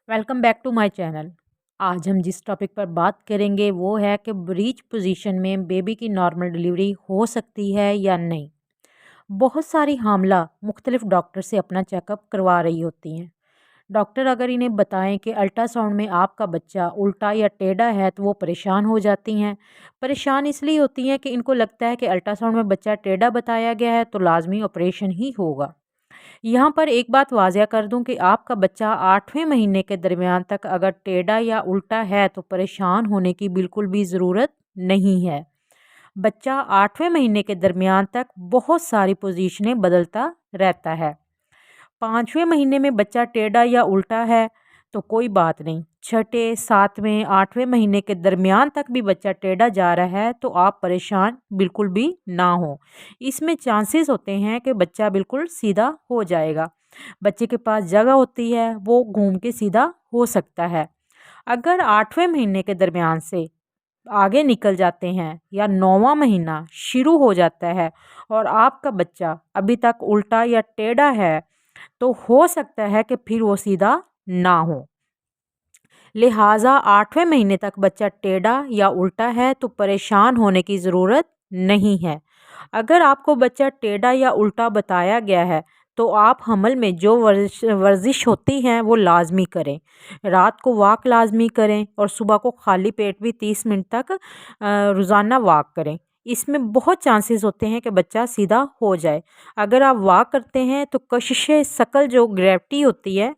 Welcome back to my channel. आज हम जिस टॉपिक पर बात करेंगे वो है कि ब्रीच पोजीशन में बेबी की नॉर्मल डिलीवरी हो सकती है या नहीं। बहुत सारी हामला मुख्तलिफ डॉक्टर से अपना चेकअप करवा रही होती हैं। डॉक्टर अगर इन्हें बताएं कि अल्ट्रासाउंड में आपका बच्चा उल्टा या टेढ़ा है तो वो परेशान हो जाती हैं। परेशान इसलिए होती हैं कि इनको लगता है कि अल्ट्रासाउंड में बच्चा टेढ़ा बताया गया है तो लाजमी ऑपरेशन ही होगा। यहाँ पर एक बात वाज़िया कर दूँ कि आपका बच्चा 8वें महीने के दरमियान तक अगर टेढ़ा या उल्टा है तो परेशान होने की बिल्कुल भी ज़रूरत नहीं है। बच्चा 8वें महीने के दरमियान तक बहुत सारी पोजीशनें बदलता रहता है। 5वें महीने में बच्चा टेढ़ा या उल्टा है तो कोई बात नहीं। छठे, 7वें, 8वें महीने के दरमियान तक भी बच्चा टेढ़ा जा रहा है तो आप परेशान बिल्कुल भी ना हो। इसमें चांसेस होते हैं कि बच्चा बिल्कुल सीधा हो जाएगा। बच्चे के पास जगह होती है, वो घूम के सीधा हो सकता है। अगर 8वें महीने के दरमियान से आगे निकल जाते हैं या 9वां महीना शुरू हो जाता है और आपका बच्चा अभी तक उल्टा या टेढ़ा है तो हो सकता है कि फिर वो सीधा ना हो। लिहाजा 8वें महीने तक बच्चा टेढ़ा या उल्टा है तो परेशान होने की ज़रूरत नहीं है। अगर आपको बच्चा टेढ़ा या उल्टा बताया गया है तो आप हमल में जो वर्जिश होती हैं वो लाजमी करें। रात को वॉक लाजमी करें और सुबह को खाली पेट भी 30 मिनट तक रोज़ाना वॉक करें। इसमें बहुत चांसेस होते हैं कि बच्चा सीधा हो जाए। अगर आप वॉक करते हैं तो कशिश शकल जो ग्रेविटी होती है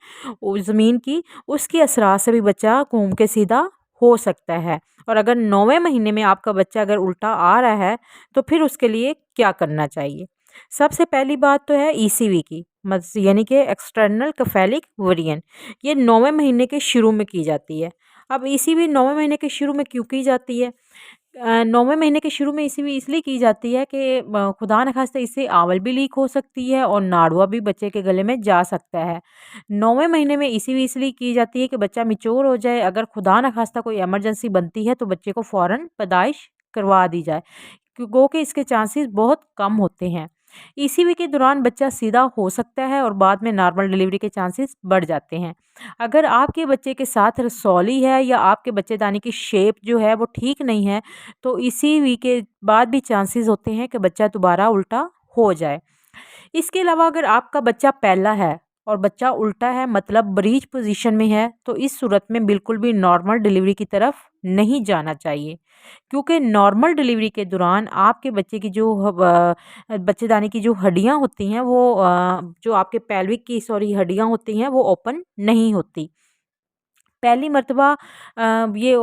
ज़मीन की, उसके असरात से भी बच्चा घूम के सीधा हो सकता है। और अगर 9वें महीने में आपका बच्चा अगर उल्टा आ रहा है तो फिर उसके लिए क्या करना चाहिए। सबसे पहली बात तो है ईसीवी की, यानी कि एक्सटर्नल कैफेलिक वेरिएंट। ये 9वें महीने के शुरू में की जाती है। अब ईसीवी 9वें महीने के शुरू में क्यों की जाती है? 9वें महीने के शुरू में ईसीवी इसलिए की जाती है कि खुदा न खास्ता इससे आंवल भी लीक हो सकती है और नाड़ुआ भी बच्चे के गले में जा सकता है। 9वें महीने में ईसीवी इसलिए की जाती है कि बच्चा मैच्योर हो जाए। अगर खुदा न खास्ता कोई इमरजेंसी बनती है तो बच्चे को फ़ौरन पैदाइश करवा दी जाए। गो के इसके चांसेस बहुत कम होते हैं। ईसीवी के दौरान बच्चा सीधा हो सकता है और बाद में नॉर्मल डिलीवरी के चांसेस बढ़ जाते हैं। अगर आपके बच्चे के साथ रसौली है या आपके बच्चेदानी की शेप जो है वो ठीक नहीं है तो ईसीवी के बाद भी चांसेस होते हैं कि बच्चा दोबारा उल्टा हो जाए। इसके अलावा अगर आपका बच्चा पहला है और बच्चा उल्टा है मतलब ब्रीच पोजीशन में है तो इस सूरत में बिल्कुल भी नॉर्मल डिलीवरी की तरफ नहीं जाना चाहिए। क्योंकि नॉर्मल डिलीवरी के दौरान आपके बच्चे की जो बच्चेदानी की जो हड्डियां होती हैं वो जो आपके पेल्विक की हड्डियां होती हैं वो ओपन नहीं होती। पहली मर्तबा ये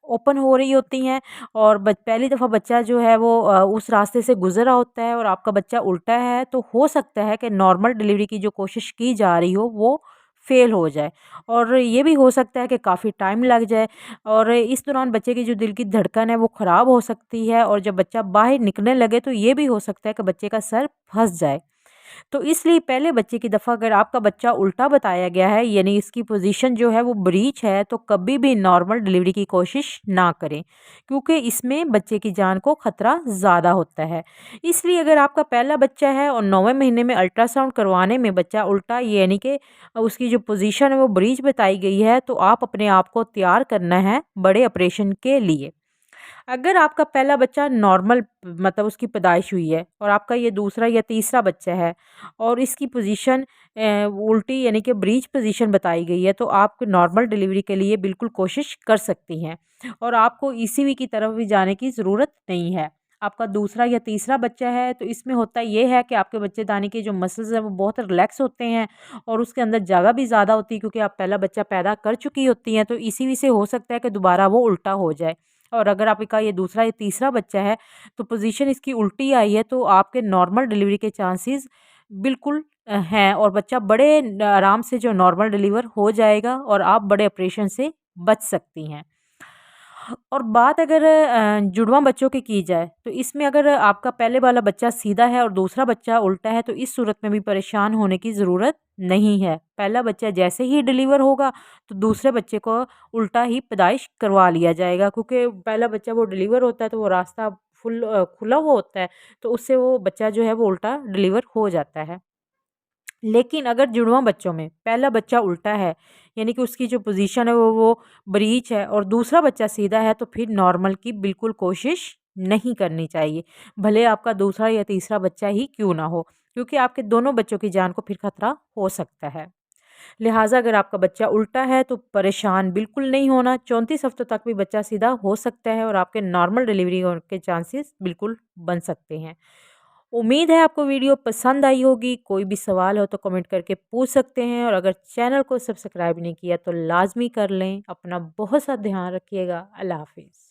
ओपन हो रही होती हैं और पहली दफ़ा बच्चा जो है वो उस रास्ते से गुज़र रहा होता है और आपका बच्चा उल्टा है तो हो सकता है कि नॉर्मल डिलीवरी की जो कोशिश की जा रही हो वो फ़ेल हो जाए। और ये भी हो सकता है कि काफ़ी टाइम लग जाए और इस दौरान बच्चे की जो दिल की धड़कन है वो ख़राब हो सकती है और जब बच्चा बाहर निकलने लगे तो ये भी हो सकता है कि बच्चे का सर फंस जाए। तो इसलिए पहले बच्चे की दफ़ा अगर आपका बच्चा उल्टा बताया गया है यानी इसकी पोजीशन जो है वो ब्रीच है तो कभी भी नॉर्मल डिलीवरी की कोशिश ना करें। क्योंकि इसमें बच्चे की जान को ख़तरा ज़्यादा होता है। इसलिए अगर आपका पहला बच्चा है और 9वें महीने में अल्ट्रासाउंड करवाने में बच्चा उल्टा यानी कि उसकी जो पोजीशन है वो ब्रीच बताई गई है तो आप अपने आप को तैयार करना है बड़े ऑपरेशन के लिए। अगर आपका पहला बच्चा नॉर्मल मतलब उसकी पैदाइश हुई है और आपका ये दूसरा या तीसरा बच्चा है और इसकी पोजीशन उल्टी यानी कि ब्रीच पोजीशन बताई गई है तो आप नॉर्मल डिलीवरी के लिए बिल्कुल कोशिश कर सकती हैं और आपको ईसीवी की तरफ भी जाने की ज़रूरत नहीं है। आपका दूसरा या तीसरा बच्चा है तो इसमें होता ये है कि आपके बच्चेदानी के जो मसल्स हैं वो बहुत रिलैक्स होते हैं और उसके अंदर जगह भी ज़्यादा होती है क्योंकि आप पहला बच्चा पैदा कर चुकी होती हैं तो ईसीवी से हो सकता है कि दोबारा वो उल्टा हो जाए। और अगर आपका ये दूसरा या तीसरा बच्चा है तो पोजीशन इसकी उल्टी आई है तो आपके नॉर्मल डिलीवरी के चांसेस बिल्कुल हैं और बच्चा बड़े आराम से जो नॉर्मल डिलीवर हो जाएगा और आप बड़े ऑपरेशन से बच सकती हैं। और बात अगर जुड़वा बच्चों की जाए तो इसमें अगर आपका पहले वाला बच्चा सीधा है और दूसरा बच्चा उल्टा है तो इस सूरत में भी परेशान होने की ज़रूरत नहीं है। पहला बच्चा जैसे ही डिलीवर होगा तो दूसरे बच्चे को उल्टा ही पैदाइश करवा लिया जाएगा क्योंकि पहला बच्चा वो डिलीवर होता है तो वो रास्ता खुला हुआ होता है तो उससे वो बच्चा जो है वो उल्टा डिलीवर हो जाता है। लेकिन अगर जुड़वा बच्चों में पहला बच्चा उल्टा है, यानी कि उसकी जो पोजीशन है वो ब्रीच है और दूसरा बच्चा सीधा है, तो फिर नॉर्मल की बिल्कुल कोशिश नहीं करनी चाहिए, भले आपका दूसरा या तीसरा बच्चा ही क्यों ना हो, क्योंकि आपके दोनों बच्चों की जान को फिर खतरा हो सकता है। लिहाजा अगर आपका बच्चा उल्टा है तो परेशान बिल्कुल नहीं होना, 34 हफ्तों तक भी बच्चा सीधा हो सकता है और आपके नॉर्मल डिलीवरी होने के चांसेस बिल्कुल बन सकते हैं। उम्मीद है आपको वीडियो पसंद आई होगी। कोई भी सवाल हो तो कमेंट करके पूछ सकते हैं और अगर चैनल को सब्सक्राइब नहीं किया तो लाज़मी कर लें। अपना बहुत सा ध्यान रखिएगा। अल्लाह हाफ़िज़।